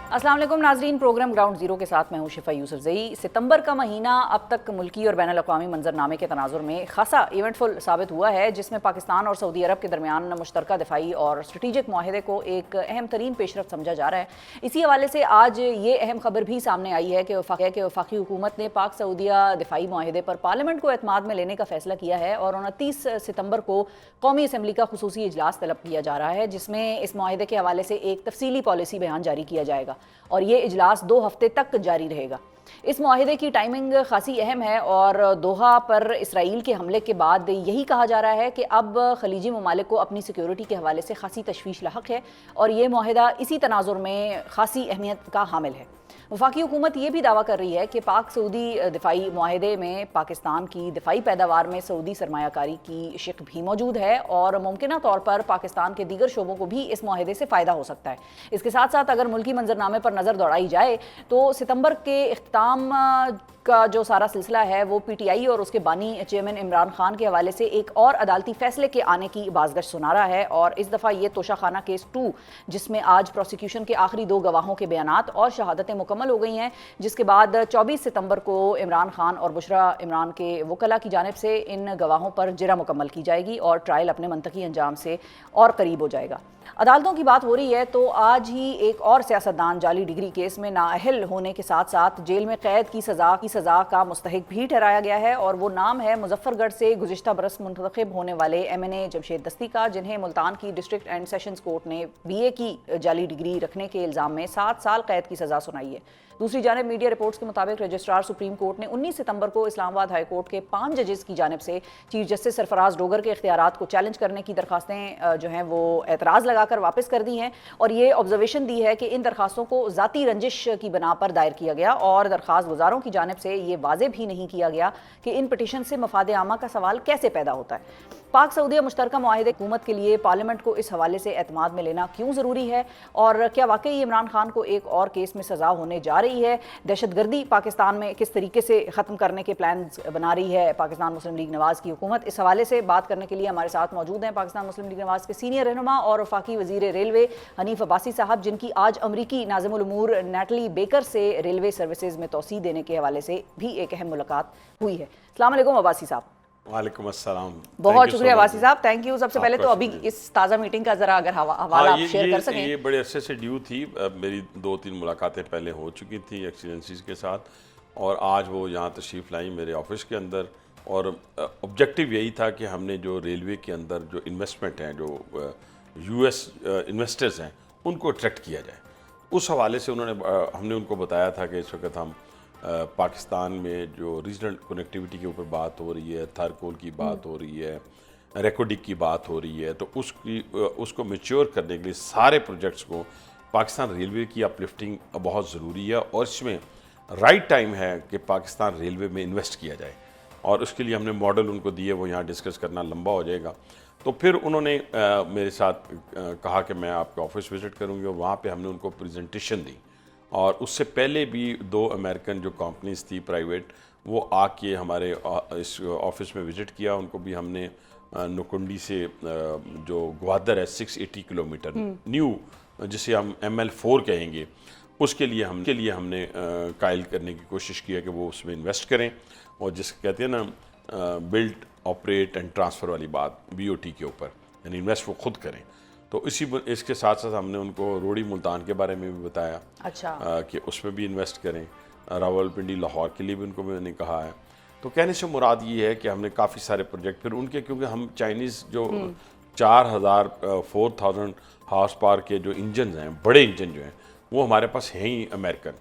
अस्सलाम वालेकुम नाजरीन, प्रोग्राम ग्राउंड जीरो के साथ मैं हूं शिफा यूसुफजई। सितंबर का महीना अब तक मुल्की और बैनुल अक़वामी मंजरनामे के तनाजुर में खासा इवेंटफुल साबित हुआ है, जिसमें पाकिस्तान और सऊदी अरब के दरमियान मुश्तरका दिफाई और स्ट्रेटिजिक माहिदे को एक अहम तरीन पेशरफ समझा जा रहा है। इसी हवाले से आज ये अहम खबर भी सामने आई है कि वफाकी हुकूमत ने पाक सऊदिया दिफाई माहिदे पर पार्लियामेंट को एतमाद में लेने का फैसला किया है और 29 सितंबर को कौमी असम्बली का खुसूसी इजलास तलब किया जा रहा है, जिसमें इस माहिदे के हवाले से एक तफसीली पॉलिसी बयान जारी किया जाएगा और ये इजलास 2 हफ्ते तक जारी रहेगा। इस माहिदे की टाइमिंग खासी अहम है और दोहा पर इसराइल के हमले के बाद यही कहा जा रहा है कि अब खलीजी ममालिक को अपनी सिक्योरिटी के हवाले से खासी तशवीश लाहक है और ये माहिदा इसी तनाजुर में खासी अहमियत का हामिल है। वफाकी हुकूमत ये भी दावा कर रही है कि पाक सऊदी दिफाई माहिदे में पाकिस्तान की दिफाई पैदावार में सऊदी सरमायाकारी की शिक भी मौजूद है और मुमकिना तौर पर पाकिस्तान के दीगर शोबों को भी इस माहिदे से फ़ायदा हो सकता है। इसके साथ साथ अगर मुल्की मंजरनामे पर नज़र दौड़ाई जाए तो सितंबर के इख्तिताम का जो सारा सिलसिला है वो PTI और उसके बानी चेयरमैन इमरान खान के हवाले से एक और अदालती फैसले के आने की बाज़गश सुना रहा है और इस दफ़ा ये तोशाखाना केस 2, जिसमें आज प्रोसिक्यूशन के आखिरी 2 गवाहों के बयानात और शहादतें मुकम्मल हो गई हैं, जिसके बाद 24 सितंबर को इमरान खान और बुशरा इमरान के वकला की जानिब से इन गवाहों पर जिरा मुकम्मल की जाएगी और ट्रायल अपने मंतकी अंजाम से और करीब हो जाएगा। अदालतों की बात हो रही है तो आज ही एक और सियासतदान जाली डिग्री केस में नाअहल होने के साथ साथ जेल में कैद की सज़ा का मुस्तहिक भी ठहराया गया है और वो नाम है मुजफ्फरगढ़ से गुज़िश्ता बरस मुंतखब होने वाले MNA जमशेद दस्ती का, जिन्हें मुल्तान की डिस्ट्रिक्ट एंड सेशंस कोर्ट ने BA की जाली डिग्री रखने के इल्ज़ाम में 7 साल कैद की सज़ा सुनाई है। दूसरी जानिब मीडिया रिपोर्ट्स के मुताबिक रजिस्ट्रार सुप्रीम कोर्ट ने 19 सितंबर को इस्लामाबाद हाई कोर्ट के 5 जजेस की जानिब से चीफ जस्टिस सरफराज डोगर के इख्तियारात को चैलेंज करने की दरखास्तें जो हैं वो एतराज़ लगाकर वापस कर दी हैं और ये ऑब्जर्वेशन दी है कि इन दरखास्तों को ज़ाती रंजिश की बना पर दायर किया गया और दरखास्त गुजारों की जानिब से ये वाज़ेह भी नहीं किया गया कि इन पिटीशन से मफाद आमा का सवाल कैसे पैदा होता है। पाक सऊदिया मुश्तरका माहिदे हुकूमत के लिए पार्लियामेंट को इस हवाले से एतमाद में लेना क्यों ज़रूरी है और क्या वाकई इमरान खान को एक और केस में सज़ा होने जा रही है? दहशतगर्दी पाकिस्तान में किस तरीके से ख़त्म करने के प्लान बना रही है पाकिस्तान मुस्लिम लीग नवाज़ की हुकूमत? इस हवाले से बात करने के लिए हमारे साथ मौजूद हैं पाकिस्तान मुस्लिम लीग नवाज़ के सीनियर रहनुमा और वफाकी वज़ीर रेलवे हनीफ अब्बासी साहब, जिनकी आज अमरीकी नाज़िमुल उमूर नैटली बेकर से रेलवे सर्विसेज में तोसी देने के हवाले से भी एक अहम मुलाकात हुई है। अस्सलाम वालेकुम अब्बासी साहब। वालेकुम अस्सलाम। बहुत शुक्रिया अब्बासी साहब, थैंक यू। सबसे पहले तो अभी इस ताज़ा मीटिंग का ज़रा अगर हवाला आप शेयर कर सकें। ये बड़े अरसे से ड्यू थी, मेरी 2-3 मुलाकातें पहले हो चुकी थी एक्सीलेंसीज के साथ और आज वो यहाँ तशरीफ़ लाई मेरे ऑफिस के अंदर और ऑब्जेक्टिव यही था कि हमने जो रेलवे के अंदर जो इन्वेस्टमेंट हैं, जो US इन्वेस्टर्स हैं, उनको अट्रैक्ट किया जाए। उस हवाले से हमने उनको बताया था कि इस वक्त हम पाकिस्तान में जो रीजनल कनेक्टिविटी के ऊपर बात हो रही है, थारकोल की बात हो रही है, रेकोडिक की बात हो रही है, तो उसको मैच्योर करने के लिए सारे प्रोजेक्ट्स को पाकिस्तान रेलवे की अपलिफ्टिंग बहुत ज़रूरी है और इसमें राइट टाइम है कि पाकिस्तान रेलवे में इन्वेस्ट किया जाए और उसके लिए हमने मॉडल उनको दिए, वो यहाँ डिस्कस करना लंबा हो जाएगा। तो फिर उन्होंने मेरे साथ कहा कि मैं आपके ऑफिस विज़िट करूँगी और वहाँ पे हमने उनको प्रेजेंटेशन दी और उससे पहले भी 2 अमेरिकन जो कंपनीज थी प्राइवेट, वो आके हमारे इस ऑफिस में विज़िट किया। उनको भी हमने नुकुंडी से जो ग्वादर है 680 किलोमीटर न्यू, जिसे हम ML4 कहेंगे, उसके लिए हमने कायल करने की कोशिश की है कि वो उसमें इन्वेस्ट करें और जिसके कहते हैं ना बिल्ड ऑपरेट एंड ट्रांसफ़र वाली बात BOT के ऊपर, यानी इन्वेस्ट वो खुद करें। तो इसके साथ साथ हमने उनको रोड़ी मुल्तान के बारे में भी बताया। अच्छा। कि उसमें भी इन्वेस्ट करें। रावलपिंडी लाहौर के लिए भी उनको मैंने कहा है। तो कहने से मुराद ये है कि हमने काफ़ी सारे प्रोजेक्ट फिर उनके, क्योंकि हम चाइनीज़ जो 4000 हाउस पावर के जो इंजन हैं, बड़े इंजन जो हैं, वो हमारे पास हैं ही अमेरिकन।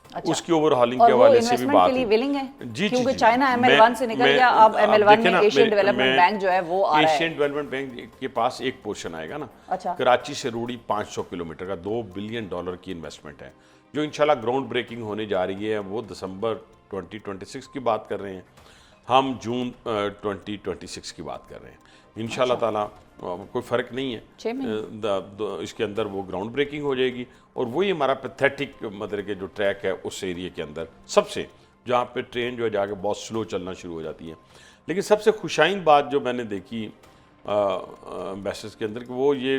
अच्छा। उसकी ओवरहॉलिंग के हवाले से भी बात है जी, क्योंकि चाइना ML1 से निकल गया, अब ML1 में एशियन डेवलपमेंट बैंक जो है वो आ रहा है। एशियन डेवलपमेंट बैंक के पास एक पोर्शन आएगा ना। अच्छा। कराची से रूड़ी 500 किलोमीटर का $2 बिलियन की इन्वेस्टमेंट है जो इंशाल्लाह ग्राउंड ब्रेकिंग होने जा रही है। वो दिसंबर 2026 की बात कर रहे हैं, हम जून 2026 की बात कर रहे हैं इंशाल्लाह ताला। कोई फ़र्क नहीं है, इसके अंदर वो ग्राउंड ब्रेकिंग हो जाएगी और वही हमारा पैथेटिक मतलब के जो ट्रैक है उस एरिया के अंदर सबसे, जहाँ पे ट्रेन जो है जाके बहुत स्लो चलना शुरू हो जाती है। लेकिन सबसे खुशाइन बात जो मैंने देखी मैसेज के अंदर कि वो ये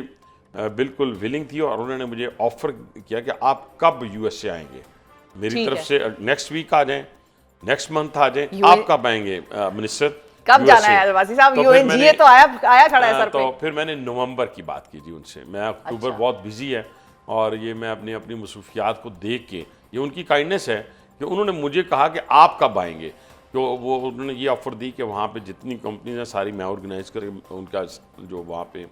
बिल्कुल विलिंग थी और उन्होंने मुझे ऑफर किया कि आप कब यूएस से आएंगे, मेरी ठीक तरफ है। से नेक्स्ट वीक आ जाएं, नेक्स्ट मंथ आ जाएं, यूए- आप कब आएंगे मिनिस्टर, कब जाना USA? है अलवासी साहब? तो फिर यूएनजीए मैंने- तो आया खड़ा है सर तो पे। फिर मैंने नवंबर की बात की थी उनसे। मैं अक्टूबर अच्छा। बहुत बिजी है और ये मैं अपनी मसरूफियात को देख के, ये उनकी काइंडनेस है कि उन्होंने मुझे कहा कि आप कब आएंगे। तो वो उन्होंने ये ऑफ़र दी कि वहाँ पे जितनी कंपनीज हैं सारी मैं ऑर्गेनाइज करके उनका जो वहाँ पे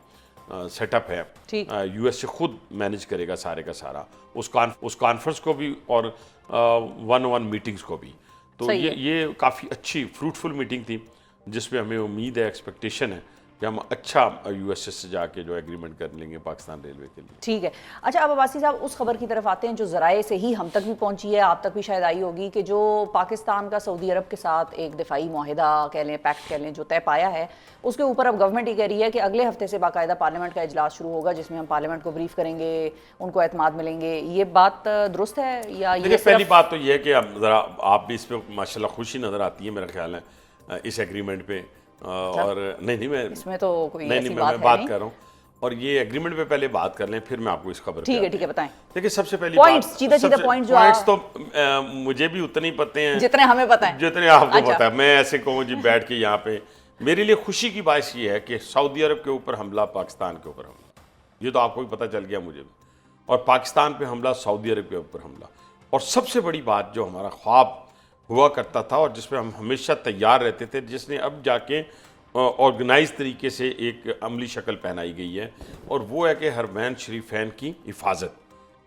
सेटअप है ठीक। यूएस से खुद मैनेज करेगा सारे का सारा, उस कॉन्फ्रेंस को भी और 1-on-1 मीटिंग्स को भी। तो सही ये काफ़ी अच्छी फ्रूटफुल मीटिंग थी जिसमें हमें उम्मीद है, एक्सपेक्टेशन है कि हम अच्छा यूएसए से जाके जो एग्रीमेंट कर लेंगे पाकिस्तान रेलवे के लिए। ठीक है। अच्छा, अब अब्बासी साहब उस खबर की तरफ आते हैं जो ज़राए से ही हम तक भी पहुंची है, आप तक भी शायद आई होगी, कि जो पाकिस्तान का सऊदी अरब के साथ एक दिफाई माहिदा कह लें, पैक्ट कह लें, जो तय पाया है, उसके ऊपर अब गवर्नमेंट ये कह रही है कि अगले हफ्ते से बाकायदा पार्लियामेंट का इजलास शुरू होगा जिसमें हम पार्लियामेंट को ब्रीफ करेंगे, उनको एतमाद मिलेंगे। ये बात दुरुस्त है या ये देखिए, पहली सिर्फ बात तो ये है कि अब ज़रा आप भी इस पर माशाल्लाह खुशी नज़र आती है मेरा ख्याल है इस एग्रीमेंट पे। और नहीं मैं इसमें तो कोई नहीं ऐसी नहीं बात मैं है बात नहीं। कर रहा हूँ और ये एग्रीमेंट पे पहले बात कर लें, फिर मैं आपको इस खबर ठीक है, बताएं। देखिए, सबसे पहली Points, बात, सीधे-सीधे points जो पॉइंट्स तो मुझे भी उतने ही पते हैं जितने हमें पता है। जितने आपको अच्छा। पता है। मैं ऐसे कहूँ जी बैठ के यहाँ पे, मेरे लिए खुशी की बात ये है कि सऊदी अरब के ऊपर हमला, पाकिस्तान के ऊपर हमला, ये तो आपको भी पता चल गया मुझे भी, और पाकिस्तान पे हमला, सऊदी अरब के ऊपर हमला। और सबसे बड़ी बात जो हमारा ख्वाब हुआ करता था और जिसमें हम हमेशा तैयार रहते थे, जिसने अब जाके ऑर्गेनाइज तरीके से एक अमली शक्ल पहनाई गई है, और वो है कि हरमैन शरीफैन की हिफाजत।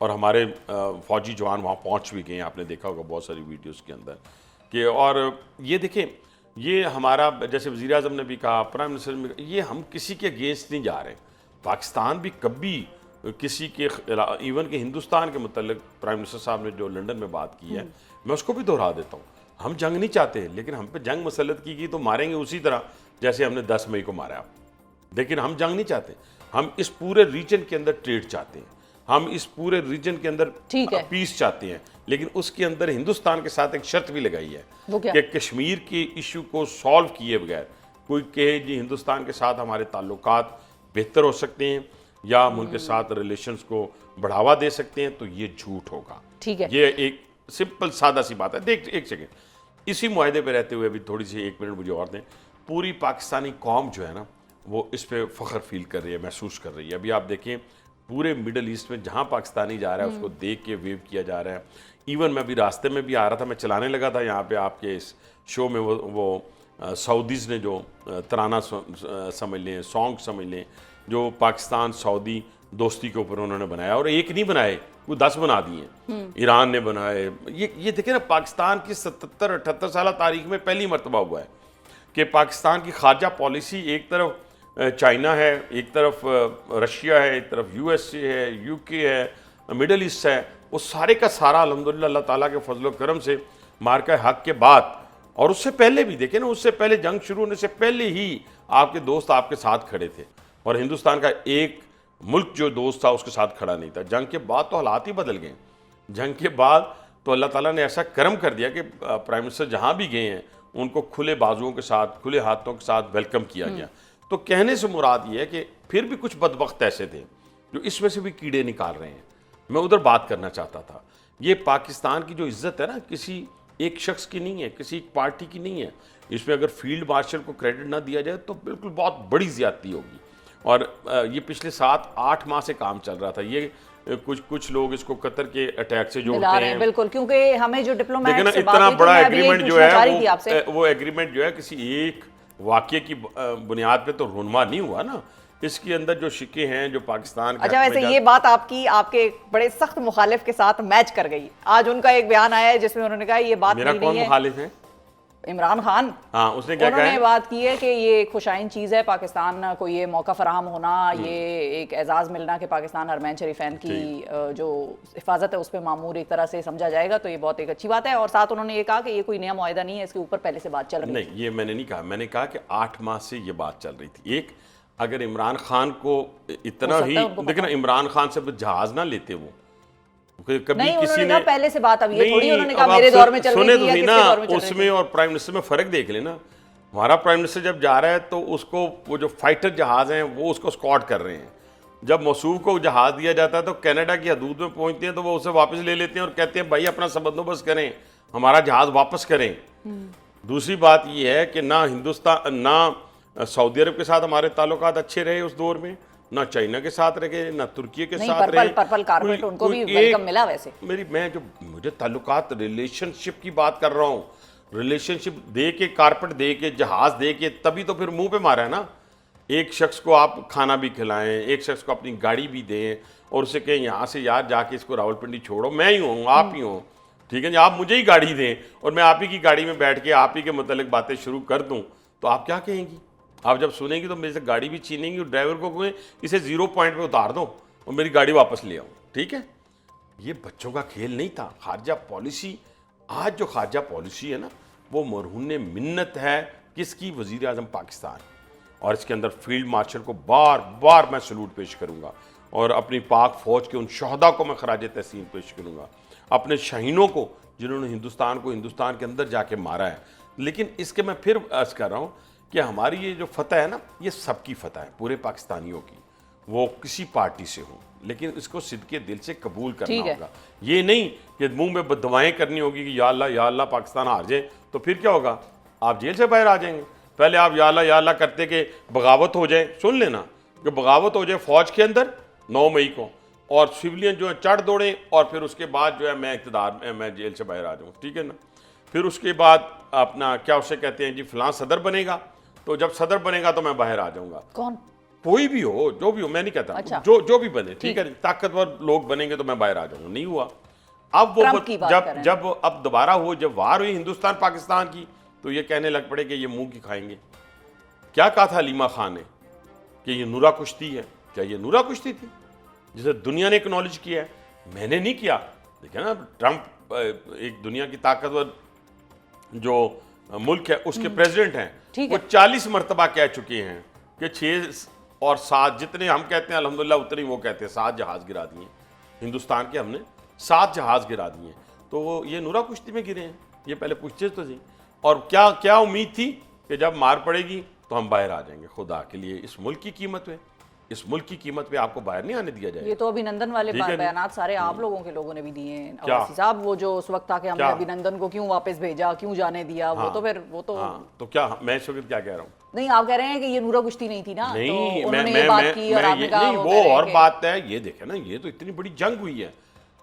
और हमारे फ़ौजी जवान वहाँ पहुँच भी गए हैं, आपने देखा होगा बहुत सारी वीडियोज़ के अंदर कि, और ये देखें, ये हमारा जैसे वज़ीर आज़म ने भी कहा, प्राइम मिनिस्टर ने भी कहा, ये हम किसी के अगेंस्ट नहीं जा रहे। पाकिस्तान भी कभी किसी के इवन के हिंदुस्तान के मतलब प्राइम मिनिस्टर साहब ने जो लंदन में बात की है, मैं उसको भी दोहरा देता हूँ। हम जंग नहीं चाहते, लेकिन हम पे जंग मुसल्लत की गई तो मारेंगे उसी तरह जैसे हमने 10 मई को मारा। लेकिन हम जंग नहीं चाहते, हम इस पूरे रीजन के अंदर ट्रेड चाहते हैं, हम इस पूरे रीजन के अंदर पीस चाहते हैं। लेकिन उसके अंदर हिंदुस्तान के साथ एक शर्त भी लगाई है कि कश्मीर के इशू को सॉल्व किए बगैर कोई कहे जी हिंदुस्तान के साथ हमारे ताल्लुकात बेहतर हो सकते हैं या हम उनके साथ रिलेशंस को बढ़ावा दे सकते हैं, तो ये झूठ होगा। ठीक है, ये एक सिंपल सादा सी बात है। देख, एक सेकेंड, इसी मुआहदे पे रहते हुए अभी थोड़ी सी 1 मिनट मुझे और दें। पूरी पाकिस्तानी कौम जो है ना, वो इस पे फ़ख्र फील कर रही है, महसूस कर रही है। अभी आप देखें, पूरे मिडल ईस्ट में जहाँ पाकिस्तानी जा रहा है उसको देख के वेव किया जा रहा है। इवन मैं भी रास्ते में भी आ रहा था, मैं चलाने लगा था यहाँ पे आपके इस शो में, वो सऊदीज़ ने जो तराना समझ लें, सॉन्ग समझ लें, जो पाकिस्तान सऊदी दोस्ती के ऊपर उन्होंने बनाया, और एक नहीं बनाए, वो 10 बना दिए। ईरान ने बनाए। ये देखें ना, पाकिस्तान की 77-78 साल तारीख में पहली मरतबा हुआ है कि पाकिस्तान की खारजा पॉलिसी, एक तरफ चाइना है, एक तरफ रशिया है, एक तरफ USA है, UK है, मिडल ईस्ट है, वो सारे का सारा अल्हम्दुलिल्लाह अल्लाह ताला के फजल व करम से मार्का हक के बाद, और उससे पहले भी देखें ना, उससे पहले जंग शुरू होने से पहले ही आपके दोस्त आपके साथ खड़े थे, और हिंदुस्तान का एक मुल्क जो दोस्त था उसके साथ खड़ा नहीं था। जंग के बाद तो हालात ही बदल गए। जंग के बाद तो अल्लाह ताला ने ऐसा करम कर दिया कि प्राइम मिनिस्टर जहाँ भी गए हैं उनको खुले बाजुओं के साथ, खुले हाथों के साथ वेलकम किया गया। तो कहने से मुराद ये है कि फिर भी कुछ बदबख्त ऐसे थे जो इसमें से भी कीड़े निकाल रहे हैं। मैं उधर बात करना चाहता था। ये पाकिस्तान की जो इज्जत है ना, किसी एक शख्स की नहीं है, किसी एक पार्टी की नहीं है। इसमें अगर फील्ड मार्शल को क्रेडिट ना दिया जाए तो बिल्कुल बहुत बड़ी ज्यादती होगी। और ये पिछले 7-8 माह से काम चल रहा था। ये कुछ लोग इसको कतर के अटैक से जोड़ते हैं, बिल्कुल, क्योंकि हमें जो डिप्लोमेट लेकिन इतना बड़ा एग्रीमेंट जो है वो एग्रीमेंट जो है किसी एक वाक़ये की बुनियाद पे तो रुनमा नहीं हुआ ना। इसके अंदर जो शिक्के हैं जो पाकिस्तान के, अच्छा, वैसे ये बात आपके बड़े सख्त मुखालिफ के साथ मैच कर गई। आज उनका एक बयान आया है जिसमें उन्होंने कहा ये बात मेरा कौन मुखालिफ है? इमरान खान। हाँ, उसने क्या कहा? उन्होंने बात की है कि ये खुशाइन चीज़ है पाकिस्तान को, ये मौका फराहम होना, ये एक एजाज़ मिलना कि पाकिस्तान हरमैन शरीफैन की जो हिफाजत है उस पर मामूर एक तरह से समझा जाएगा, तो ये बहुत एक अच्छी बात है। और साथ उन्होंने ये कहा कि ये कोई नया मुआहदा नहीं है, इसके ऊपर पहले से बात चल रही है। नहीं, ये मैंने नहीं कहा। मैंने कहा कि 8 माह से ये बात चल रही थी। एक, अगर इमरान खान को इतना ही, देखना, इमरान खान से जहाज ना लेते वो, कभी नहीं, किसी ने पहले से बात, अब ये थोड़ी उन्होंने कहा मेरे दौर में चल रही थी या किसके दौर में चल रही थी। उसमें और प्राइम मिनिस्टर में फर्क देख लेना। हमारा प्राइम मिनिस्टर जब जा रहा है तो उसको वो जो फाइटर जहाज हैं वो उसको स्कॉट कर रहे हैं, जब मसूफ को जहाज दिया जाता है तो कनाडा की हदूद में पहुंचते हैं तो वो उसे वापस ले लेते हैं और कहते हैं भाई अपना सब बंदोबस्त करें, हमारा जहाज वापस करें। दूसरी बात यह है कि ना हिंदुस्तान ना सऊदी अरब के साथ हमारे ताल्लुकात अच्छे रहे उस दौर में, ना चाइना के साथ रहे, ना तुर्की के साथ रहे। पर्पल कारपेट उनको भी वेलकम मिला वैसे। मुझे ताल्लुकात रिलेशनशिप की बात कर रहा हूँ, रिलेशनशिप दे के, कारपेट दे के, जहाज दे के, तभी तो फिर मुंह पे मारा है ना। एक शख्स को आप खाना भी खिलाएं, एक शख्स को अपनी गाड़ी भी दें और उसे कहें यहाँ से यार जाके इसको रावलपिंडी छोड़ो, मैं ही हूँ आप ही हो, ठीक है जी, आप मुझे ही गाड़ी दें और मैं आप ही की गाड़ी में बैठ के आप ही के मतलब बातें शुरू कर दूँ, तो आप क्या कहेंगी? आप जब सुनेंगी तो मेरे से गाड़ी भी छीनेंगी और ड्राइवर को कहें इसे 0 पॉइंट पे उतार दो और मेरी गाड़ी वापस ले आओ, ठीक है? ये बच्चों का खेल नहीं था। खारजा पॉलिसी, आज जो खारजा पॉलिसी है ना, वो मरहून मिन्नत है किसकी? वज़ीर आज़म पाकिस्तान। और इसके अंदर फील्ड मार्शल को बार बार मैं सलूट पेश करूंगा और अपनी पाक फौज के उन शहदा को मैं खराज तहसीन पेश करूंगा, अपने शहीनों को जिन्होंने हिंदुस्तान को हिंदुस्तान के अंदर जाके मारा है। लेकिन इसके मैं फिर अर्ज कर रहा हूँ कि हमारी ये जो फतह है ना, ये सबकी फतह है, पूरे पाकिस्तानियों की, वो किसी पार्टी से हो, लेकिन इसको सिद्के दिल से कबूल करना होगा। ये नहीं कि मुंह में बददुआएं करनी होगी कि या अल्लाह पाकिस्तान हार जाए तो फिर क्या होगा? आप जेल से बाहर आ जाएंगे। पहले आप या अल्लाह करते कि बगावत हो जाए, सुन लेना कि बगावत हो जाए फौज के अंदर 9 मई को, और सिविलियन जो है चढ़ दौड़े, और फिर उसके बाद जो है मैं इक़्तिदार में, मैं जेल से बाहर आ जाऊँ, ठीक है ना? फिर उसके बाद अपना क्या उसे कहते हैं जी, फलां सदर बनेगा, तो जब सदर बनेगा तो मैं बाहर आ जाऊँगा। कौन? कोई भी हो, जो भी हो, मैं नहीं कहता। अच्छा। जो भी बने, ठीक है, ताकतवर लोग बनेंगे तो मैं बाहर आ जाऊँगा। नहीं हुआ। अब वो जब अब दोबारा हो, जब वार हुई हिंदुस्तान पाकिस्तान की, तो ये कहने लग पड़े कि ये मुंह की खाएंगे। क्या कहा था हलीमा खान ने कि ये नूरा कुश्ती है? क्या ये नूरा कुश्ती थी जिसे दुनिया ने एक्नॉलेज किया है? मैंने नहीं किया। देखिए ना, ट्रंप एक दुनिया की ताकतवर जो मुल्क है उसके प्रेसिडेंट हैं, वो 40 मरतबा कह चुके हैं कि 6 और 7 जितने हम कहते हैं अल्हम्दुलिल्लाह उतने वो कहते हैं, 7 जहाज गिरा दिए हिंदुस्तान के, हमने 7 जहाज गिरा दिए। तो वो ये नूरा कुश्ती में गिरे हैं? ये पहले पूछते तो सही। और क्या क्या उम्मीद थी कि जब मार पड़ेगी तो हम बाहर आ जाएंगे? खुदा के लिए, इस मुल्क की कीमत पे, इस मुल्क की कीमत पे आपको बाहर नहीं आने दिया जाएगा। ये तो अभिनंदन वाले बयानात सारे आप लोगों के लोगों ने भी दिए हैं अब्बासी साहब। वो जो उस वक्त था कि हमने अभिनंदन को क्यों वापस भेजा, क्यों जाने दिया, वो तो फिर वो तो तो क्या मैं इस वक्त क्या कह रहा हूँ? नहीं, आप कह रहे हैं कि ये नूरा कुश्ती नहीं थी ना, नहीं, तो उन्होंने ये बात की और आपने कहा वो और बात है। ये देखे ना, ये तो इतनी बड़ी जंग हुई है,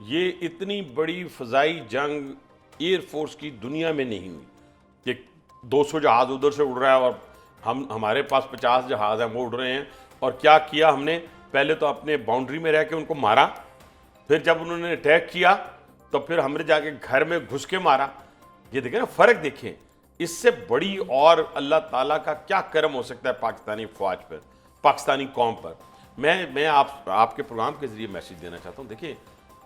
ये इतनी बड़ी फजाई जंग एयरफोर्स की दुनिया में नहीं हुई कि 200 जहाज उधर से उड़ रहा है और हमारे पास 50 जहाज हैं वो उड़ रहे हैं। और क्या किया हमने? पहले तो अपने बाउंड्री में रह के उनको मारा, फिर जब उन्होंने अटैक किया तो फिर हमने जाके घर में घुस के मारा। ये देखें ना, फ़र्क देखें। इससे बड़ी और अल्लाह ताला का क्या करम हो सकता है पाकिस्तानी फ़ौज पर, पाकिस्तानी कौम पर। मैं आपके प्रोग्राम के जरिए मैसेज देना चाहता हूँ। देखिए,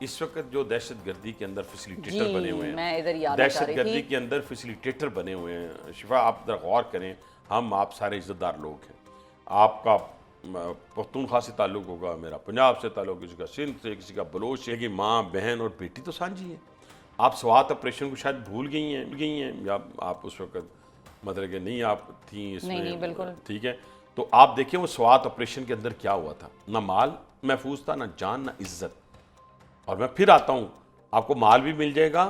इस वक्त जो दहशतगर्दी के अंदर फैसिलिटेटर बने हुए हैं, दहशतगर्दी के अंदर फैसिलिटेटर बने हुए हैं, शिफा आप जरा गौर करें, हम आप सारे इज्जतदार लोग हैं। आपका पख्तूनख्वा से ताल्लुक़ होगा, मेरा पंजाब से ताल्लुक़, किसी का सिंध से, किसी का बलोच से, कि माँ बहन और बेटी तो साझी है। आप स्वात ऑपरेशन को शायद भूल गई हैं या आप उस वक्त मतलब कि नहीं आप थी इसमें, नहीं बिल्कुल ठीक है। तो आप देखें वो स्वात ऑपरेशन के अंदर क्या हुआ था, ना माल महफूज था, ना जान, ना इज्जत। और मैं फिर आता हूँ, आपको माल भी मिल जाएगा,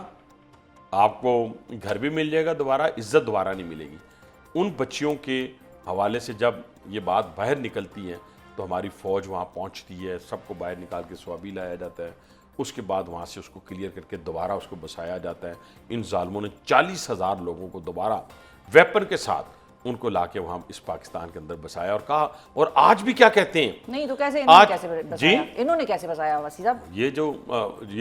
आपको घर भी मिल जाएगा, दोबारा इज्जत दोबारा नहीं मिलेगी। उन बच्चियों के हवाले से जब ये बात बाहर निकलती है तो हमारी फ़ौज वहाँ पहुँचती है, सबको बाहर निकाल के स्वाबी लाया जाता है, उसके बाद वहाँ से उसको क्लियर करके दोबारा उसको बसाया जाता है। इन जालिमों ने 40,000 लोगों को दोबारा वेपन के साथ उनको लाके वहाँ इस पाकिस्तान के अंदर बसाया और कहा। और आज भी क्या कहते हैं? नहीं तो कैसे इन्होंने कैसे बसाया वसी साहब? ये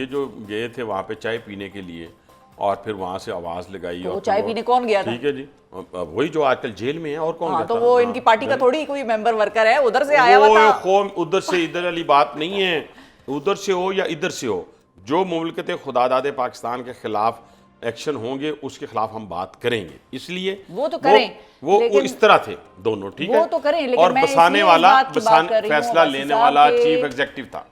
जो गए थे वहाँ पे चाय पीने के लिए और फिर वहाँ से आवाज़ लगाई। तो चाय पीने कौन गया था? ठीक है जी, वही जो आजकल जेल में है, और कौन गया तो था? वो इनकी पार्टी का थोड़ी कोई मेंबर वर्कर है, उधर से आया हुआ था। उधर से इधर वाली बात नहीं है, उधर से हो या इधर से हो, जो मुमलकत खुदादाद पाकिस्तान के खिलाफ एक्शन होंगे उसके खिलाफ हम बात करेंगे। इसलिए वो तो करें, वो इस तरह थे दोनों, ठीक है, वो तो करें, लेकिन और बसाने वाला फैसला लेने वाला चीफ एग्जीक्यूटिव था।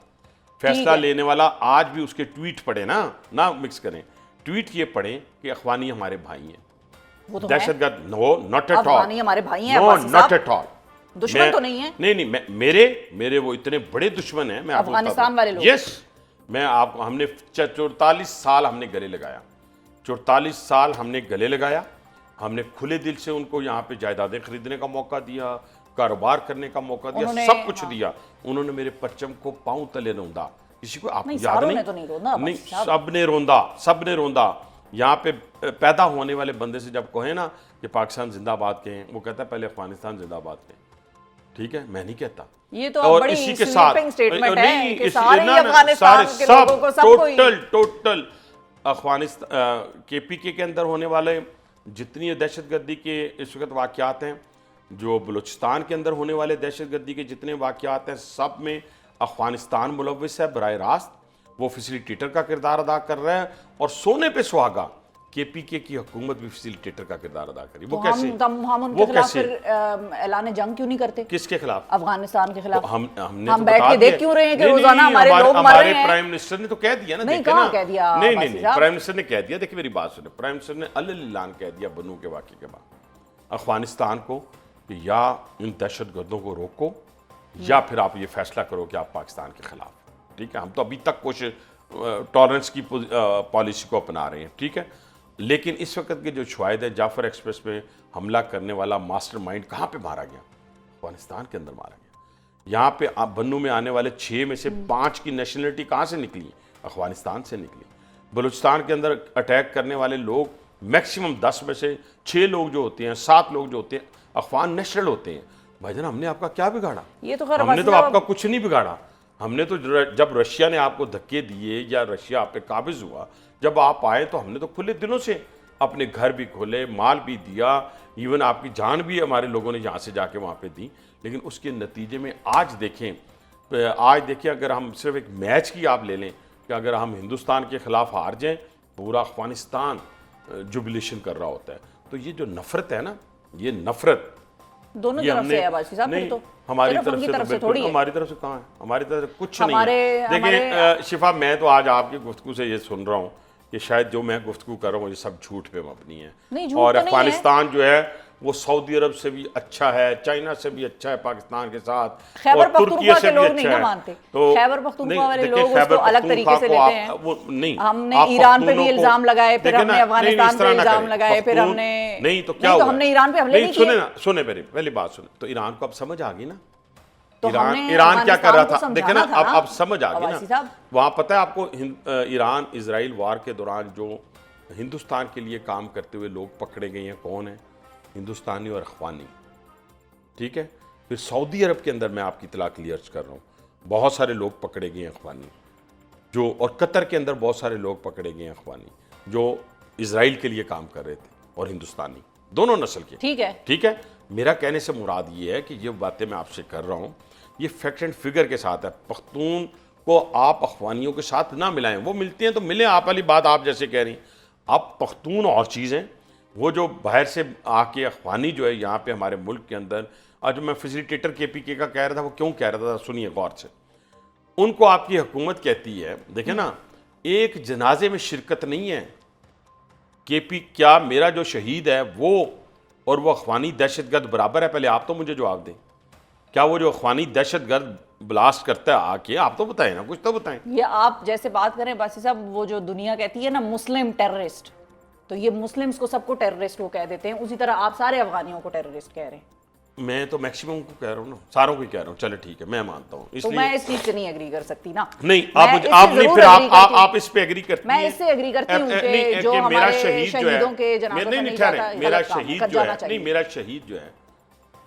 फैसला लेने वाला आज भी उसके ट्वीट पढ़े ना मिक्स करें, ट्वीट ये पढ़े कि अखवानी हमारे भाई हैं, दहशतगर्द नो नॉट एट ऑल, हमारे भाई हैं, नो नॉट एट ऑल, दुश्मन तो नहीं है? नहीं, मेरे वो इतने बड़े दुश्मन हैं, मैं आपको अफगानिस्तान वाले लोग? यस, मैं आपको, हमने 44 साल हमने गले लगाया, 44 साल हमने गले लगाया, हमने खुले दिल से उनको यहाँ पे जायदादें खरीदने का मौका दिया, कारोबार करने का मौका दिया, सब कुछ दिया। उन्होंने मेरे परचम को पांव तले रौंदा। किसी को आपको याद नहीं? तो नहीं रोंदा, नहीं, सबने रोंदा। यहाँ पे पैदा होने वाले बंदे से जब कहे ना कि पाकिस्तान जिंदाबाद कहें, वो कहता है पहले अफगानिस्तान जिंदाबाद कहें। ठीक है, मैं नहीं कहता। ये तो बड़ी इसी के साथ स्टेटमेंट है कि सारे अफगानिस्तान के लोगों को टोटल अफगानिस्तान केपीके के अंदर होने वाले जितनी दहशतगर्दी के इस वक्त वाक़यात हैं, जो बलूचिस्तान के अंदर होने वाले दहशतगर्दी के जितने वाक़यात हैं, सब में अफगानिस्तान मुलव्विस है बराह रास्त। वो फैसिलिटेटर का किरदार अदा कर रहा है और सोने पे सुहागा केपीके की हुकूमत भी फैसिलिटेटर का किरदार अदा करी। वो कैसे? हम उनके खिलाफ फिर ऐलान जंग क्यों नहीं करते? किसके खिलाफ? अफगानिस्तान के खिलाफ। हम तो बैठ के देख क्यों रहे हैं कि रोजाना हमारे लोग मर रहे हैं? प्राइम मिनिस्टर ने तो कह दिया ना। नहीं, कहाँ कह दिया? नहीं, प्राइम मिनिस्टर ने कह दिया। देखिए मेरी बात सुने, प्राइम मिनिस्टर ने अल-ऐलान कह दिया बनू के वाक़े के बाद अफगानिस्तान को कि या इन दहशतगर्दों को रोको या फिर आप ये फैसला करो कि आप पाकिस्तान के खिलाफ। ठीक है, हम तो अभी तक कुछ टॉलरेंस की पॉलिसी को अपना रहे हैं। ठीक है, लेकिन इस वक्त के जो शुआहिद है, जाफर एक्सप्रेस में हमला करने वाला मास्टरमाइंड कहाँ पे मारा गया? अफगानिस्तान के अंदर मारा गया। यहाँ पे बन्नू में आने वाले 6 में से 5 की नेशनलिटी कहाँ से निकली? अफगानिस्तान से निकली। बलूचिस्तान के अंदर अटैक करने वाले लोग मैक्सिमम 10 में से 6 लोग जो होते हैं, 7 लोग जो होते हैं अफगान नेशनल होते हैं। भाईजान, हमने आपका क्या बिगाड़ा? ये तो हमने तो आपका कुछ नहीं बिगाड़ा। हमने तो जब रशिया ने आपको धक्के दिए या रशिया आप पे काबिज हुआ, जब आप आए तो हमने तो खुले दिलों से अपने घर भी खोले, माल भी दिया, इवन आपकी जान भी हमारे लोगों ने यहाँ से जाके वहाँ पे दी। लेकिन उसके नतीजे में आज देखें अगर हम सिर्फ एक मैच की आप ले लें कि अगर हम हिंदुस्तान के खिलाफ हार जाएं, पूरा अफगानिस्तान जुबिलेशन कर रहा होता है। तो ये जो नफरत है ना, ये नफरत दोनों तरफ से है बाजी साहब। नहीं, तो हमारी तरफ से थोड़ी है। हमारी तरफ से कहाँ है? हमारी तरफ कुछ नहीं है। देखिए शिफा, मैं तो आज आपकी गुफ्तगू से ये सुन रहा हूँ कि शायद जो मैं गुफ्तगू कर रहा हूँ ये सब झूठ पे मबनी है। और अफगानिस्तान जो है वो सऊदी अरब से भी अच्छा है, चाइना से भी अच्छा है पाकिस्तान के साथ, और तुर्की से भी अच्छा है। तो खैबर पख्तूनख्वा वाले लोग उसको अलग तरीके से लेते हैं। वो नहीं, हमने ईरान पे भी इल्जाम लगाए, फिर हमने अफगानिस्तान पे इल्जाम लगाए, फिर हमने नहीं तो क्या हुआ? हमने ईरान पे हमले नहीं किए। सुने मेरी पहली बात सुने। तो ईरान को अब समझ आ गई ना, तो ईरान क्या कर रहा था? देखे ना, अब समझ आ गई ना। वहां पता है आपको, ईरान इजराइल वार के दौरान जो हिंदुस्तान के लिए काम करते हुए लोग पकड़े गए हैं, कौन है? हिंदुस्तानी और अफगानी। ठीक है, फिर सऊदी अरब के अंदर मैं आपकी इतला क्लियर कर रहा हूँ, बहुत सारे लोग पकड़े गए हैं अफगानी जो, और कतर के अंदर बहुत सारे लोग पकड़े गए हैं अफगानी जो इजराइल के लिए काम कर रहे थे, और हिंदुस्तानी, दोनों नस्ल के। ठीक है, मेरा कहने से मुराद ये है कि ये बातें मैं आपसे कर रहा हूँ, ये फैक्ट एंड फिगर के साथ है। पख्तून को आप अफगानियों के साथ ना मिलाएं, वो मिलते हैं तो मिले, आप वाली बात आप जैसे कह रही। आप पख्तून और चीज़ हैं, वो जो बाहर से आके अफगानी जो है यहाँ पे हमारे मुल्क के अंदर, आज मैं फैसिलिटेटर केपीके का कह रहा था, वो क्यों कह रहा था सुनिए गौर से। उनको आपकी हुकूमत कहती है, देखे ना, एक जनाजे में शिरकत नहीं है। क्या मेरा जो शहीद है वो और वो अफगानी दहशतगर्द बराबर है? पहले आप तो मुझे जवाब दें। क्या वो जो अफगानी दहशतगर्द ब्लास्ट करता है आके, आप तो बताएं ना, कुछ तो बताएं। ये आप जैसे बात करें बासी साहब, वो जो दुनिया कहती है ना मुस्लिम टेररिस्ट, तो ये मुस्लिम्स को सबको टेररिस्ट वो कह देते हैं, उसी तरह आप सारे अफगानियों को टेररिस्ट कह रहे हैं। मैं तो मैक्सिमम को कह रहा हूँ ना, सारों को कह रहा हूँ। चलो ठीक है, मैं मानता हूँ। तो मैं इस चीज से नहीं एग्री कर सकती ना। नहीं, आप नहीं, फिर आप इस पे एग्री करती हैं। मैं इससे एग्री करती हूँ कि जो हमारे शहीदों के जनाज़ों नहीं ठहरे, मेरा शहीद जो है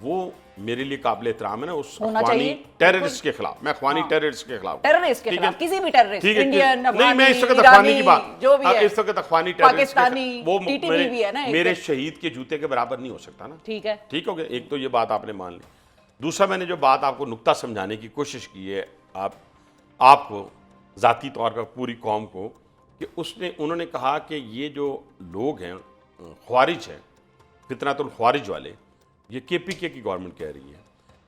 वो मेरे लिए काबिल एहतराम है ना, उस अफगानी टेररिस्ट के खिलाफ। मैं अफगानी टेररिस्ट के खिलाफ, टेररिस्ट के खिलाफ, किसी भी टेररिस्ट, इंडियन, नहीं, मैं इस वक्त अफगानी की बात, जो भी है, इस वक्त अफगानी टेररिस्ट वो टीटीपी भी है ना, मेरे शहीद के जूते के बराबर नहीं हो सकता ना। ठीक है, ठीक हो गया। एक तो ये बात आपने मान ली। दूसरा, मैंने जो बात आपको नुक्ता समझाने की कोशिश की है आपको जाती तौर पर पूरी कौम को, कि उन्होंने कहा कि ये जो लोग हैं ख्वारिज हैं, फितनातुल ख्वारिज वाले, ये केपीके की गवर्नमेंट कह रही है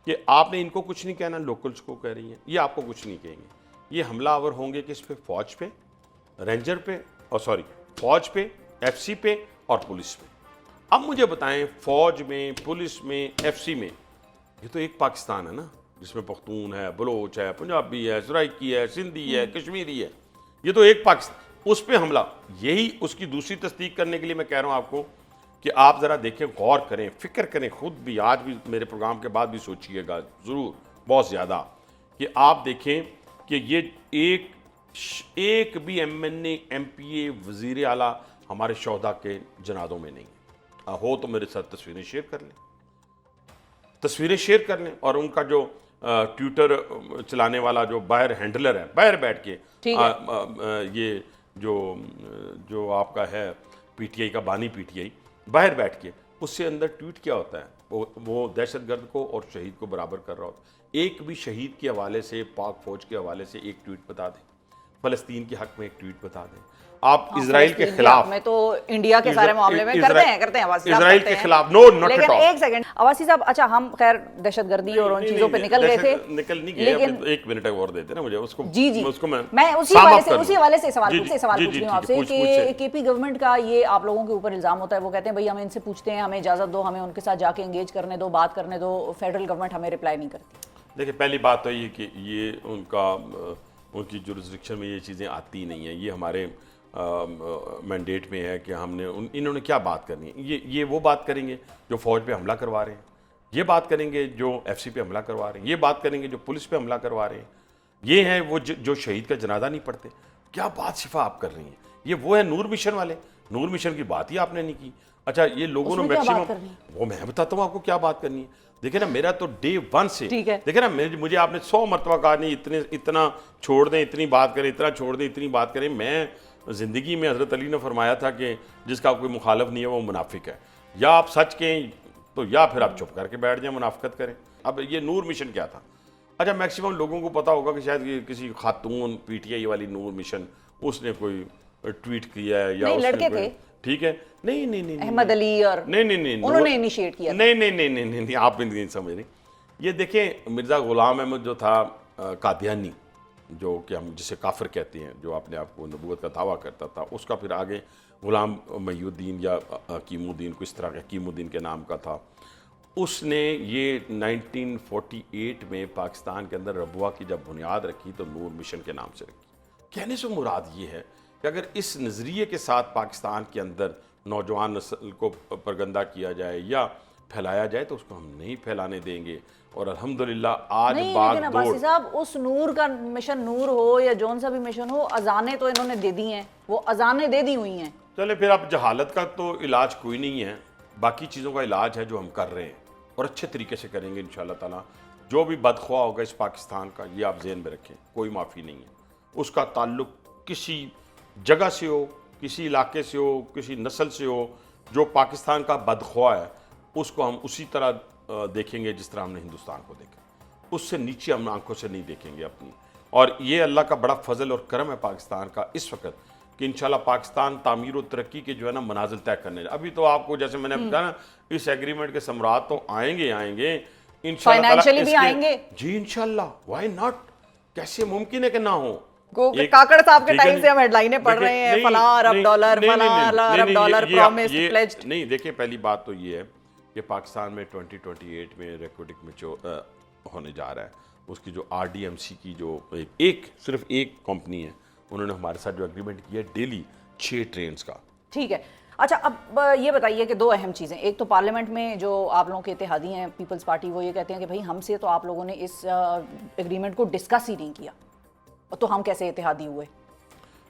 कि आपने इनको कुछ नहीं कहना, लोकल्स को कह रही है, ये आपको कुछ नहीं कहेंगे। ये हमलावर होंगे किस पे? फौज पे, रेंजर पे, और सॉरी फौज पे, एफसी पे और पुलिस पे। अब मुझे बताएं, फौज में, पुलिस में, एफसी में ये तो एक पाकिस्तान है ना, जिसमें पख्तून है, बलोच है, पंजाबी है, सराइकी है, सिंधी है, कश्मीरी है। ये तो एक पाकिस्तान, उस पर हमला। यही उसकी दूसरी तस्दीक करने के लिए मैं कह रहा हूँ आपको कि आप ज़रा देखें, गौर करें, फिक्र करें, खुद भी आज भी मेरे प्रोग्राम के बाद भी सोचिएगा ज़रूर बहुत ज़्यादा, कि आप देखें कि ये एक भी MNA MPA वज़ीर आला हमारे शोहदा के जनादों में नहीं है। हो तो मेरे साथ तस्वीरें शेयर कर लें, तस्वीरें शेयर कर लें। और उनका जो ट्विटर चलाने वाला जो बाहर हैंडलर है, बाहर बैठ के ये जो आपका है PTI का बानी PTI, बाहर बैठ के उससे अंदर ट्वीट क्या होता है, वो दहशतगर्द को और शहीद को बराबर कर रहा होता है। एक भी शहीद के हवाले से, पाक फौज के हवाले से एक ट्वीट बता दें, फ़लस्तीन के हक में एक ट्वीट बता दें, आप इजराइल के खिलाफ में तो इंडिया के सारे मामले में करते हैं अवासी साहब, इजराइल के खिलाफ नो नॉट एट ऑल। एक सेकंड अवासी साहब, अच्छा हम खैर दहशतगर्दी और उन चीजों पे निकल गए थे, निकल नहीं गए, लेकिन एक मिनट और देते ना मुझे उसको। जी उसको मैं उसी हवाले से सवाल पूछ रही हूँ आपसे कि केपी गवर्नमेंट का ये आप लोगों के ऊपर इल्जाम होता है, वो कहते हैं भाई हम इनसे पूछते हैं, हमें इजाजत दो, हमें उनके साथ जाके एंगेज करने दो, बात करने दो, फेडरल गवर्नमेंट हमें रिप्लाई नहीं करती। देखिए, पहली बात तो ये कि ये उनकी जुरिस्डिक्शन में ये चीज़ें आती नहीं है। ये हमारे मैंडेट में है कि हमने इन्होंने क्या बात करनी है। ये वो बात करेंगे जो फौज पे हमला करवा रहे हैं, ये बात करेंगे जो FC पे हमला करवा रहे हैं, ये बात करेंगे जो पुलिस पे हमला करवा रहे हैं, ये हैं वो जो शहीद का जनाजा नहीं पढ़ते। क्या बात सिफा आप कर रही हैं? ये वो है नूर मिशन वाले, नूर मिशन की बात ही आपने नहीं की। अच्छा, ये लोगों ने मैक्सिमम, वो मैं बताता हूँ आपको क्या बात करनी है। देखिए ना, मेरा तो डे 1 से, देखिए ना, मुझे आपने 100 मरतबा कहा नहीं इतना छोड़ दें, इतनी बात करें, इतना छोड़ दें, इतनी बात करें। मैं ज़िंदगी में हज़रत अली ने फरमाया था कि जिसका कोई मुखालफ नहीं है वो मुनाफिक है। या आप सच कहें तो या फिर आप चुप करके बैठ जाएं, मुनाफिकत करें। अब ये नूर मिशन क्या था? अच्छा, मैक्सिमम लोगों को पता होगा कि शायद किसी खातून PTI वाली नूर मिशन, उसने कोई ट्वीट किया है या लड़के थे, ठीक है, नहीं अहमद अली और नहीं उन्होंने इनिशिएट किया। नहीं आप नहीं समझ रही। ये देखें, मिर्ज़ा गुलाम अहमद जो था कादियानी, जो कि हम जिसे काफिर कहते हैं, जो अपने आप को नबूवत का दावा करता था, उसका फिर आगे गुलाम महीउद्दीन या हकीमुद्दीन को इस तरह के हकीमुद्दीन के नाम का था। उसने ये 1948 में पाकिस्तान के अंदर रबुआ की जब बुनियाद रखी तो नूर मिशन के नाम से रखी। कहने से मुराद ये है कि अगर इस नज़रिए के साथ पाकिस्तान के अंदर नौजवान नस्ल को परगंदा किया जाए या फैलाया जाए तो उसको हम नहीं फैलाने देंगे। और अल्हम्दुलिल्लाह आज बागडोर साहब, उस नूर का मिशन नूर हो या जौन सा भी मिशन हो, अजानें तो इन्होंने दे दी हैं, वो अजानें दे दी हुई हैं। चले फिर, अब जहालत का तो इलाज कोई नहीं है, बाकी चीज़ों का इलाज है जो हम कर रहे हैं और अच्छे तरीके से करेंगे इंशाअल्लाह ताला। जो भी बदख्वाह होगा इस पाकिस्तान का, ये आप ज़हन में रखें, कोई माफ़ी नहीं है। उसका ताल्लुक किसी जगह से हो, किसी इलाके से हो, किसी नस्ल से हो, जो पाकिस्तान का बदख्वाह है उसको हम उसी तरह देखेंगे जिस तरह हमने हिंदुस्तान को देखा। उससे नीचे हम आंखों से नहीं देखेंगे अपनी। और ये अल्लाह का बड़ा फजल और करम है पाकिस्तान का इस वक्त कि इंशाल्लाह पाकिस्तान तामीर और तरक्की के जो है ना मनाजिल तय करने। अभी तो आपको जैसे मैंने बताया ना, इस एग्रीमेंट के समरात तो आएंगे फाइनेंशियली भी आएंगे जी इंशाल्लाह, व्हाई नॉट। कैसे मुमकिन है कि ना हो? काकड़ साहब के टाइम से हम हेडलाइनें पढ़ रहे हैं, फलां अरब डॉलर प्रॉमिस्ड प्लेज्ड। नहीं, देखिए, पहली बात तो ये है कि पाकिस्तान में 2028 में रिकॉर्डिंग में होने जा रहा है। उसकी जो RDMC की जो सिर्फ एक कंपनी है, उन्होंने हमारे साथ जो एग्रीमेंट किया है डेली 6 ट्रेन्स का। ठीक है। अच्छा, अब ये बताइए कि 2 अहम चीज़ें। एक तो पार्लियामेंट में जो आप लोगों के इत्तेहादी हैं पीपल्स पार्टी, वो ये कहते हैं कि भाई हमसे तो आप लोगों ने इस एग्रीमेंट को डिस्कस ही नहीं किया, तो हम कैसे इत्तेहादी हुए?